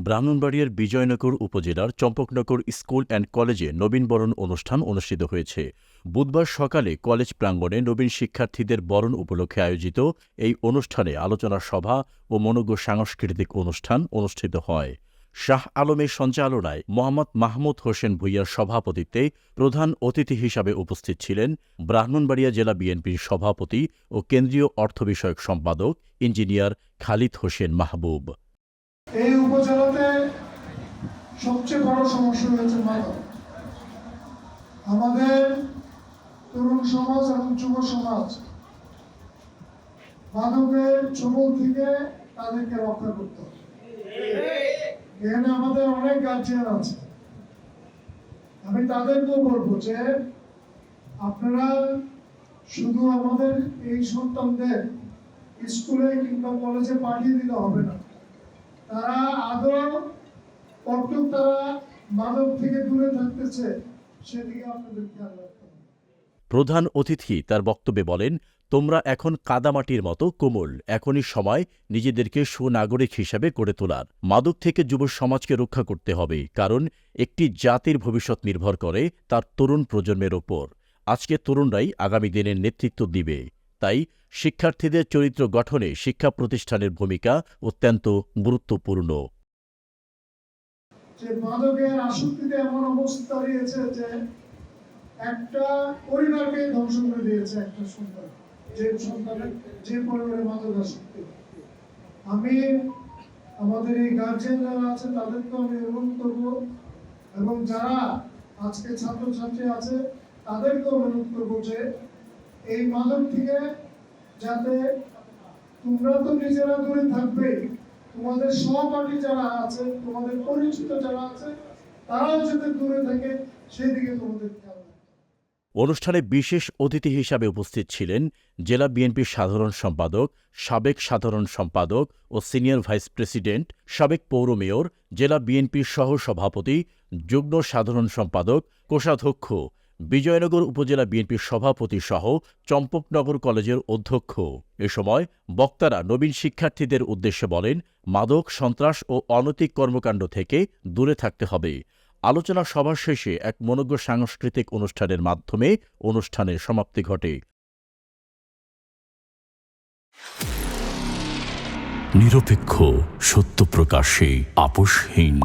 ব্রাহ্মণবাড়িয়ার বিজয়নগর উপজেলার Champaknagar school and কলেজে নবীনবরণ অনুষ্ঠান অনুষ্ঠিত হয়েছে। বুধবার সকালে কলেজ প্রাঙ্গণে নবীন শিক্ষার্থীদের বরণ উপলক্ষে আয়োজিত এই অনুষ্ঠানে আলোচনা সভা ও মনোজ্ঞ সাংস্কৃতিক অনুষ্ঠান অনুষ্ঠিত হয়। শাহ আলমের সঞ্চালনায় মোহাম্মদ মাহমুদ হোসেন ভূঁইয়ার সভাপতিত্বে প্রধান অতিথি হিসাবে উপস্থিত ছিলেন ব্রাহ্মণবাড়িয়া জেলা বিএনপির সভাপতি ও কেন্দ্রীয় অর্থ বিষয়ক সম্পাদক ইঞ্জিনিয়ার খালিদ হোসেন মাহবুব। এই উপজেলাতে সবচেয়ে বড় সমস্যা হয়েছে মাদক। আমাদের তরুণ সমাজ এবং যুব সমাজ মাদকের ছোবল থেকে তাদেরকে রক্ষা করতে হবে। এখানে আমাদের অনেক গার্জিয়ান আছে, আমি তাদেরকেও বলবো যে আপনারা শুধু আমাদের এই সন্তানদের স্কুলে কিংবা কলেজে পাঠিয়ে দিলে হবে না, তারা আদৌ কতটুকু তারা মাদক থেকে দূরে থাকতেছে সেদিকে আপনাদের খেয়াল রাখতে হবে। প্রধান অতিথি তার বক্তব্যে বলেন, তোমরা এখন কাদামাটির মতো কোমল, এখনই সময় নিজেদেরকে সুনাগরিক হিসেবে গড়ে তোলার। মাদক থেকে যুব সমাজকে রক্ষা করতে হবে, কারণ একটি জাতির ভবিষ্যৎ নির্ভর করে তার তরুণ প্রজন্মের ওপর। আজকে তরুণরাই আগামী দিনের নেতৃত্ব দিবে। তাই শিক্ষার্থীদের চরিত্র গঠনে শিক্ষা প্রতিষ্ঠানের ভূমিকা অত্যন্ত গুরুত্বপূর্ণ। যে মাদকের আসক্তিতে এমন অবস্থা দাঁড়িয়েছে যে একটা পরিবারকে ধ্বংস করে দিয়েছে একটা সন্তান, যে সন্তানের যে পরিবারে মাদক আসক্তি। আমি আমাদের এই গার্জিয়ান যারা আছে তাদেরকে আমি অনুরোধ করব, এবং যারা আজকে ছাত্রছাত্রী আছে তাদেরকে অনুরোধ করব যে এই মাদক থেকে যাতে তোমরা তো নিজেরা দূরে থাকবে, তোমাদের সহপাঠী যারা আছে, তোমাদের পরিচিত যারা আছে, তারাও যাতে দূরে থাকে সেদিকে তোমাদের খেয়াল রাখতে হবে। অনুষ্ঠানে বিশেষ অতিথি হিসাবে উপস্থিত ছিলেন জেলা বিএনপির সাধারণ সম্পাদক, সাবেক সাধারণ সম্পাদক ও সিনিয়র ভাইস প্রেসিডেন্ট, সাবেক পৌর মেয়র, জেলা বিএনপির সহসভাপতি, যুগ্ম সাধারণ সম্পাদক, কোষাধ্যক্ষ, বিজয়নগর উপজেলা বিএনপির সভাপতি সহ চম্পকনগর কলেজের অধ্যক্ষ। এ সময় বক্তারা নবীন শিক্ষার্থীদের উদ্দেশ্যে বলেন, মাদক, সন্ত্রাস ও অনৈতিক কর্মকাণ্ড থেকে দূরে থাকতে হবে। আলোচনা সভা শেষে এক মনোজ্ঞ সাংস্কৃতিক অনুষ্ঠানের মাধ্যমে অনুষ্ঠানের সমাপ্তি ঘটে। নিরপেক্ষ, সত্য প্রকাশে আপোষহীন।